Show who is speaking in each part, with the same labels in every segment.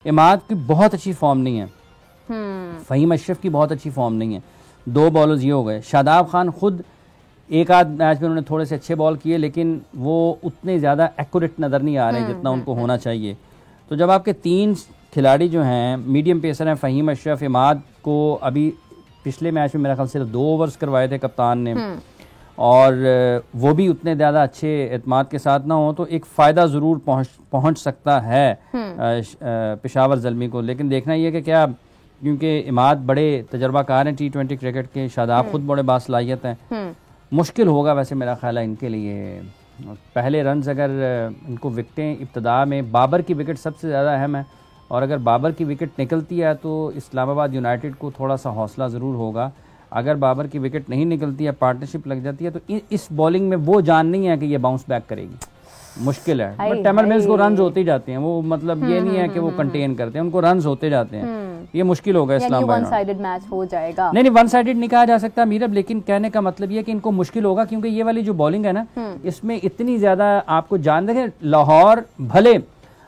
Speaker 1: इमाद की बहुत अच्छी फॉर्म नहीं है, फ़हीम अशरफ की बहुत अच्छी फॉर्म नहीं है। दो बॉलर्स ये हो गए। शादाब खान खुद एक आध मैच में उन्होंने थोड़े से अच्छे बॉल किए, लेकिन वो उतने ज़्यादा एक्यूरेट नज़र नहीं आ रहे जितना उनको होना चाहिए। तो जब आपके तीन खिलाड़ी जो हैं मीडियम पेसर हैं, फ़हीम अशरफ, इमाद को अभी पिछले मैच में मेरा ख्याल सिर्फ 2 ओवर्स करवाए थे कप्तान ने, और वो भी उतने ज़्यादा अच्छे एतमाद के साथ ना हो, तो एक फ़ायदा ज़रूर पहुँच सकता है पेशावर ज़ल्मी को। लेकिन देखना ये कि क्या, क्योंकि इमाद बड़े तजर्बाकार हैं T20 क्रिकेट के, शादाब खुद बड़े बासलाहियत हैं, मुश्किल होगा वैसे मेरा ख्याल है इनके लिए। पहले रन्स अगर इनको विकटें इब्तदा में, बाबर की विकेट सबसे ज़्यादा अहम है, और अगर बाबर की विकेट निकलती है तो इस्लामाबाद यूनाइटेड को थोड़ा सा हौसला ज़रूर होगा। अगर बाबर की विकेट नहीं निकलती है, पार्टनरशिप लग जाती है, तो इस बॉलिंग में वो जान नहीं है कि ये बाउंस बैक करेगी, मुश्किल है। बट टेमर मिल्स को रन्स होते ही जाते हैं, वो मतलब ये नहीं है कि वो कंटेन करते हैं, उनको रन्स होते जाते हैं। ये मुश्किल होगा इस्लामाबाद,
Speaker 2: वन साइडेड मैच हो जाएगा।
Speaker 1: नहीं वन साइडेड नहीं कहा जा सकता मीरब, लेकिन कहने का मतलब ये कि इनको मुश्किल होगा, क्योंकि ये वाली जो बॉलिंग है ना, इसमें इतनी ज्यादा आपको जान देखें, लाहौर भले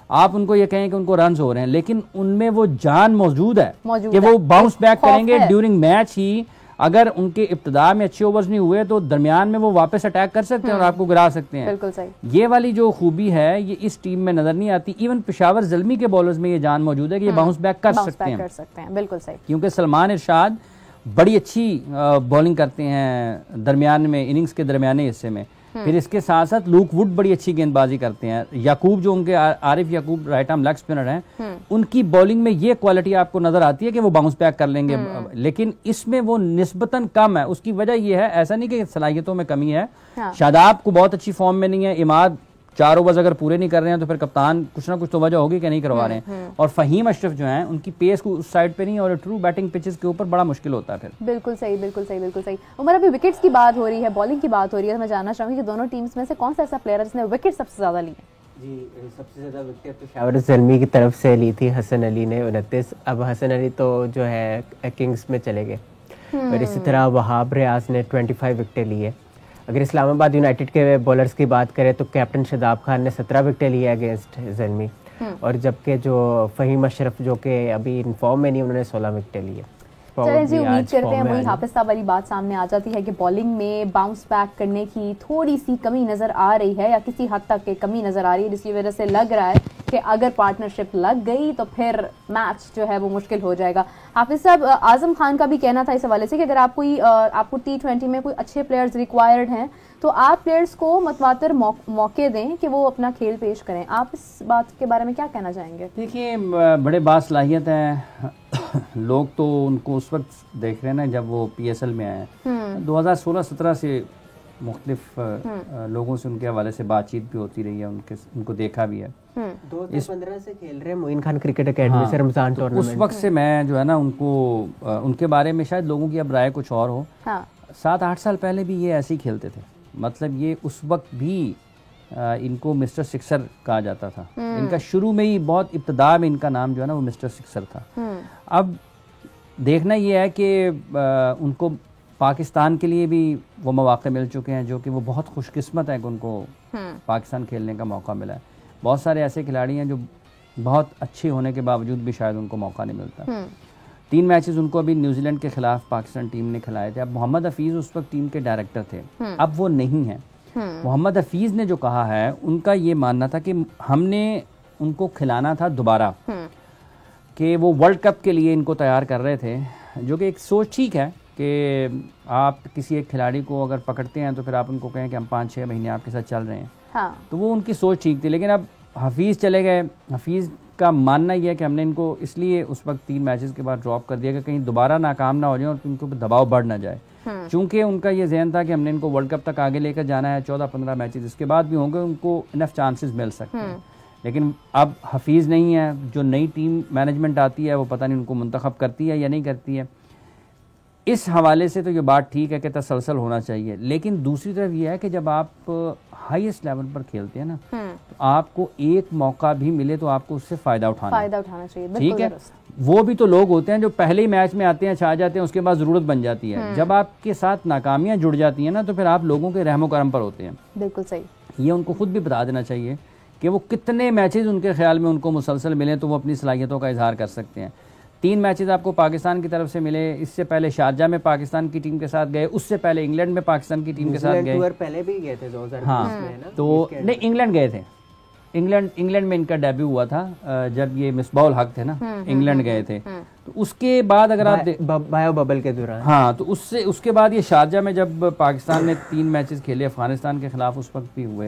Speaker 1: आप उनको ये कहें कि उनको रन्स हो रहे हैं, लेकिन उनमें वो जान मौजूद है कि वो बाउंस बैक करेंगे ड्यूरिंग मैच ही। अगर उनके इब्तिदा में अच्छे ओवर्स नहीं हुए तो दरमियान में वो वापस अटैक कर सकते हैं और आपको गिरा सकते हैं।
Speaker 2: बिल्कुल सही।
Speaker 1: ये वाली जो खूबी है ये इस टीम में नजर नहीं आती। इवन पेशावर ज़ल्मी के बॉलर्स में ये जान मौजूद है कि ये बाउंस बैक कर सकते हैं।
Speaker 2: बिल्कुल सही।
Speaker 1: क्योंकि सलमान इरशाद बड़ी अच्छी बॉलिंग करते हैं दरमियान में, इनिंग्स के दरमियाने हिस्से में। फिर इसके साथ साथ लूक वुड बड़ी अच्छी गेंदबाजी करते हैं। याकूब जो उनके आरिफ याकूब राइट आर्म लेग स्पिनर हैं, उनकी बॉलिंग में ये क्वालिटी आपको नजर आती है कि वो बाउंस बैक कर लेंगे, लेकिन इसमें वो निस्बतन कम है। उसकी वजह ये है, ऐसा नहीं कि सलाहियतों में कमी है। शादाब को बहुत अच्छी फॉर्म में नहीं है। इमाद 4 ओवर्स अगर पूरे नहीं कर रहे हैं तो फिर कप्तान कुछ ना कुछ तो वजह होगी कि नहीं करवा रहे हैं। और फ़हीम अशरफ जो हैं उनकी पेस को उस साइड पे नहीं, और ट्रू बैटिंग पिचेस के ऊपर बड़ा मुश्किल होता है फिर।
Speaker 2: बिल्कुल सही, बिल्कुल सही, बिल्कुल सही। उमर, अभी विकेट्स की बात हो रही है, बॉलिंग की बात हो रही है, तो मैं जानना चाहूंगी कि दोनों टीम्स में से कौन सा ऐसा प्लेयर है जिसने विकेट सबसे ज्यादा ली है?
Speaker 3: जी, सबसे ज्यादा विकेट पेशावर ज़ल्मी की तरफ से ली थी हसन अली ने 29। अब हसन अली तो जो है किंग्स में चले गए, और इसी तरह वहाब रियाज ने 25 विकेटें ली है। अगर इस्लामाबाद यूनाइटेड के बॉलर्स की बात करें तो कैप्टन शादाब खान ने 17 विकेटें ली है अगेंस्ट ज़ल्मी, और जबकि जो फ़हीम अशरफ जो कि अभी इन फॉर्म में नहीं, उन्होंने 16 विकेटें ली है।
Speaker 2: चलिए जी, उम्मीद करते हैं वही हाफिज साहब वाली बात सामने आ जाती है कि बॉलिंग में बाउंस बैक करने की थोड़ी सी कमी नजर आ रही है, या किसी हद तक के कमी नजर आ रही है, जिसकी वजह से लग रहा है कि अगर पार्टनरशिप लग गई तो फिर मैच जो है वो मुश्किल हो जाएगा। हाफिज साहब, आजम खान का भी कहना था इस हवाले से कि अगर आपको T20 में कोई अच्छे प्लेयर्स रिक्वायर्ड हैं तो आप प्लेयर्स को मतवातर मौके दें कि वो अपना खेल पेश करें। आप इस बात के बारे में क्या कहना चाहेंगे?
Speaker 1: देखिए, बड़े बासलाहियत हैं लोग, तो उनको उस वक्त देख रहे हैं ना जब वो PSL में आए। 2016-17 से मुख्तलिफ लोगों से उनके हवाले से बातचीत भी होती रही है, उनको देखा भी है।
Speaker 3: 2015 से खेल रहे हैं मोइन खान क्रिकेट अकेडमी से रमजान टूर्नामेंट।
Speaker 1: उस वक्त से मैं जो है ना उनके बारे में शायद लोगों की अब राय कुछ और हो। 7-8 साल पहले भी ये ऐसे ही खेलते थे, मतलब ये उस वक्त भी इनको मिस्टर सिक्सर कहा जाता था। इनका शुरू में ही बहुत इब्तदा में इनका नाम जो है ना वो मिस्टर सिक्सर था। अब देखना ये है कि उनको पाकिस्तान के लिए भी वो मौके मिल चुके हैं, जो कि वो बहुत खुशकिस्मत है कि उनको पाकिस्तान खेलने का मौका मिला है। बहुत सारे ऐसे खिलाड़ी हैं जो बहुत अच्छे होने के बावजूद भी शायद उनको मौका नहीं मिलता। 3 मैचेस उनको अभी न्यूजीलैंड के खिलाफ पाकिस्तान टीम ने खिलाए थे। अब मोहम्मद हफीज उस वक्त टीम के डायरेक्टर थे, अब वो नहीं है। मोहम्मद हफीज ने जो कहा है, उनका ये मानना था कि हमने उनको खिलाना था दोबारा, कि वो वर्ल्ड कप के लिए इनको तैयार कर रहे थे, जो कि एक सोच ठीक है कि आप किसी एक खिलाड़ी को अगर पकड़ते हैं तो फिर आप उनको कहें कि हम 5-6 महीने आपके साथ चल रहे हैं। तो वो उनकी सोच ठीक थी। लेकिन अब हफीज़ चले गए, हफीज़ का मानना यह है कि हमने इनको इसलिए उस वक्त 3 मैचेस के बाद ड्रॉप कर दिया कि कहीं दोबारा नाकाम ना हो जाए और उनको दबाव बढ़ ना जाए। चूंकि उनका ये जहन था कि हमने इनको वर्ल्ड कप तक आगे लेकर जाना है, 14-15 मैचेस इसके बाद भी होंगे, उनको इनफ चांसेस मिल सकते हैं। लेकिन अब हफीज़ नहीं है, जो नई टीम मैनेजमेंट आती है वो पता नहीं उनको मुंतखब करती है या नहीं करती है। इस हवाले से तो ये बात ठीक है कि तसलसल होना चाहिए, लेकिन दूसरी तरफ ये है कि जब आप हाईएस्ट लेवल पर खेलते हैं ना, तो आपको एक मौका भी मिले तो आपको उससे फायदा उठाना
Speaker 2: चाहिए।
Speaker 1: ठीक है, वो भी तो लोग होते हैं जो पहले ही मैच में आते हैं, छा जाते हैं, उसके बाद जरूरत बन जाती है। जब आपके साथ नाकामियां जुड़ जाती हैं ना, तो फिर आप लोगों के रहमो करम पर होते हैं।
Speaker 2: बिल्कुल सही।
Speaker 1: ये उनको खुद भी बता देना चाहिए कि वो कितने मैचेस उनके ख्याल में उनको मुसलसल मिले तो वो अपनी सलाहियतों का इजहार कर सकते हैं। 3 मैचेस आपको पाकिस्तान की तरफ से मिले, इससे पहले शारजा में पाकिस्तान की टीम के साथ गए, उससे पहले इंग्लैंड में पाकिस्तान की टीम के साथ गए।
Speaker 3: पहले भी गए थे 2020
Speaker 1: हाँ
Speaker 3: में ना,
Speaker 1: तो नहीं इंग्लैंड गए थे, इंग्लैंड में इनका डेब्यू हुआ था जब ये मिसबाउल हक थे ना, इंग्लैंड गए थे। तो उसके बाद अगर आप
Speaker 3: बायो बबल के दौरान,
Speaker 1: हाँ तो उसके बाद ये शारजा में जब पाकिस्तान ने 3 मैचेस खेले अफगानिस्तान के खिलाफ, उस वक्त भी हुए।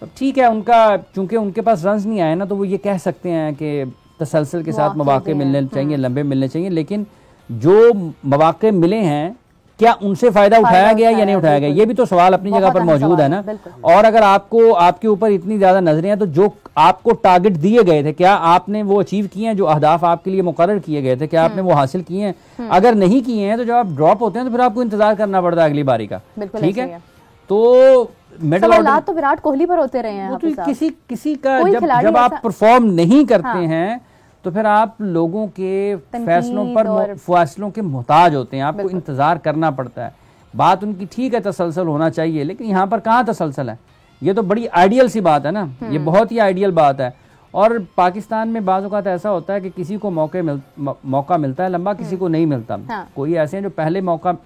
Speaker 1: अब ठीक है, उनका चूंकि उनके पास रन्स नहीं आए ना, तो वो ये कह सकते हैं कि तसलसल के साथ मौके मिलने चाहिए, लंबे मिलने चाहिए, लेकिन जो मौके मिले हैं क्या उनसे फायदा उठाया गया या नहीं उठाया गया, ये भी तो सवाल अपनी जगह पर मौजूद है ना। और अगर आपको आपके ऊपर इतनी ज्यादा नजरें हैं तो जो आपको टारगेट दिए गए थे क्या आपने वो अचीव किए हैं, जो अहदाफ आपके लिए मुकर्रर किए गए थे क्या आपने वो हासिल किए हैं? अगर नहीं किए हैं तो जब आप ड्रॉप होते हैं तो फिर आपको इंतजार करना पड़ता है अगली बारी का, ठीक है। तो मिडल ऑर्डर
Speaker 2: तो विराट कोहली पर होते रहे हैं,
Speaker 1: तो किसी का जब आप परफॉर्म नहीं करते हैं तो फिर आप लोगों के फैसलों के मोहताज होते हैं, आपको इंतजार करना पड़ता है। बात उनकी ठीक है, तसलसल होना चाहिए, लेकिन यहाँ पर कहाँ तसलसल है? ये तो बड़ी आइडियल सी बात है ना, ये बहुत ही आइडियल बात है। और पाकिस्तान में बाज़ औक़ात ऐसा होता है कि किसी को मौका मिलता है लंबा, किसी को नहीं मिलता। कोई ऐसे हैं जो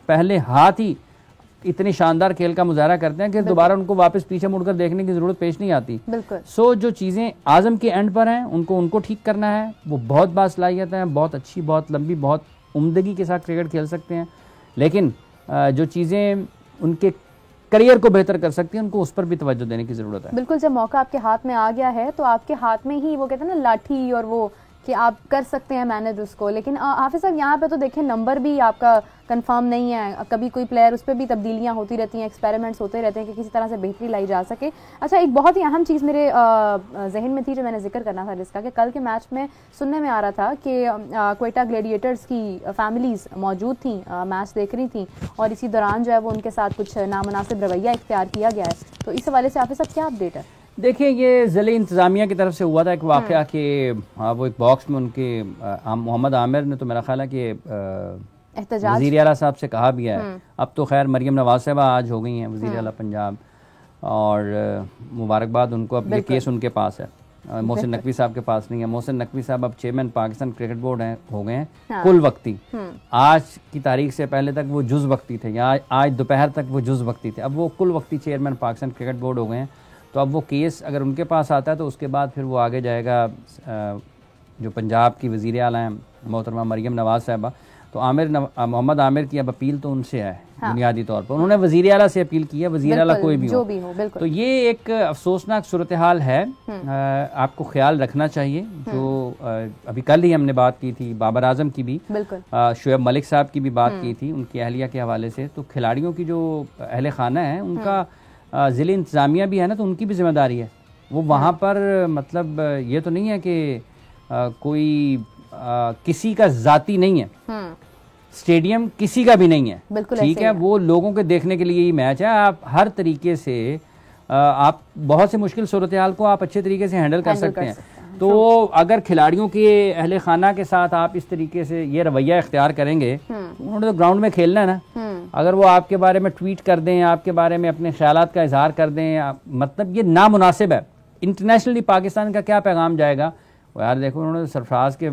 Speaker 1: पहले हाथ ही इतनी शानदार खेल का मुजाहरा करते हैं कि दोबारा उनको वापस पीछे मुड़कर देखने की जरूरत पेश नहीं आती। सो जो चीज़ें आज़म के एंड पर हैं उनको ठीक करना है। वो बहुत बासलाहियत हैं, बहुत अच्छी, बहुत लंबी, बहुत उम्दगी के साथ क्रिकेट खेल सकते हैं, लेकिन जो चीज़ें उनके करियर को बेहतर कर सकती हैं उनको उस पर भी तवज्जो देने की ज़रूरत है।
Speaker 2: बिल्कुल, जब मौका आपके हाथ में आ गया है तो आपके हाथ में ही वो कहते हैं ना लाठी, और वो कि आप कर सकते हैं मैनेज उसको। लेकिन हाफिज साहब यहाँ पे तो देखें नंबर भी आपका कंफर्म नहीं है, कभी कोई प्लेयर उस पर भी तब्दीलियाँ होती रहती हैं, एक्सपेरिमेंट्स होते रहते हैं कि किसी तरह से बेहतरी लाई जा सके। अच्छा, एक बहुत ही अहम चीज़ मेरे जहन में थी जो मैंने जिक्र करना था जिसका, कि कल के मैच में सुनने में आ रहा था कि क्वेटा ग्लेडिएटर्स की फैमिलीज़ मौजूद थी, मैच देख रही थी, और इसी दौरान जो है वो उनके साथ कुछ नामुनासिब रवैया इख्तियार किया गया है। तो इस हवाले से हाफिज साहब क्या अपडेट है?
Speaker 1: देखिए, ये ज़िले इंतज़ामिया की तरफ से हुआ था एक वाक़या कि वो एक बॉक्स में उनके मोहम्मद आमिर ने तो मेरा ख्याल है कि वज़ीर आला साहब से कहा भी है। अब तो खैर मरियम नवाज साहबा आज हो गई हैं वज़ीर आला पंजाब, और मुबारकबाद उनको। अब ये केस उनके पास है, मोहसिन नकवी साहब के पास नहीं है। मोहसिन नकवी साहब अब चेयरमैन पाकिस्तान क्रिकेट बोर्ड हो गए हैं कुल वक्ती। आज की तारीख से पहले तक वो जुज़ वक्ती थे, या आज दोपहर तक वो जुज़ वक्ती थे, अब वो कुल वक्ती चेयरमैन पाकिस्तान क्रिकेट बोर्ड हो गए हैं। तो अब वो केस अगर उनके पास आता है तो उसके बाद फिर वो आगे जाएगा जो पंजाब की वज़ीर आला हैं मोहतरमा मरियम नवाज साहबा। तो मोहम्मद आमिर की अब अपील तो उनसे है। बुनियादी तौर पर उन्होंने वज़ीर आला से अपील की है, वज़ीर आला कोई भी हो। तो ये एक अफसोसनाक सूरत हाल है, आपको ख्याल रखना चाहिए। जो अभी कल ही हमने बात की थी बाबर आजम की भी, शोएब मलिक साहब की भी बात की थी उनकी अहलिया के हवाले से। तो खिलाड़ियों की जो अहले खाना है उनका ज़िले इंतज़ामिया भी है ना, तो उनकी भी जिम्मेदारी है। वो वहाँ पर मतलब ये तो नहीं है कि कोई किसी का ज़ाती नहीं है, स्टेडियम किसी का भी नहीं है, ठीक है। वो लोगों के देखने के लिए ही मैच है। आप हर तरीके से आप बहुत से मुश्किल सूरत हाल को आप अच्छे तरीके से हैंडल कर सकते हैं। तो अगर खिलाड़ियों के अहले खाना के साथ आप इस तरीके से ये रवैया इख्तियार करेंगे, उन्होंने तो ग्राउंड में खेलना है ना। अगर वो आपके बारे में ट्वीट कर दें, आपके बारे में अपने ख्यालात का इजहार कर दें, मतलब ये नामुनासिब है। इंटरनेशनली पाकिस्तान का क्या पैगाम जाएगा? यार देखो, उन्होंने सरफराज के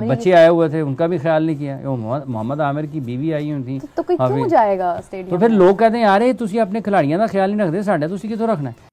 Speaker 1: बच्चे आए हुए थे, उनका भी ख्याल नहीं किया। मोहम्मद आमिर की बीवी आई हुई थी,
Speaker 2: तो क्यों जाएगा स्टेडियम?
Speaker 1: तो फिर लोग कहते हैं यार तुसी अपने खिलाड़ियों का ख्याल नहीं रखते, साढ़े तुसी कितों रखना है।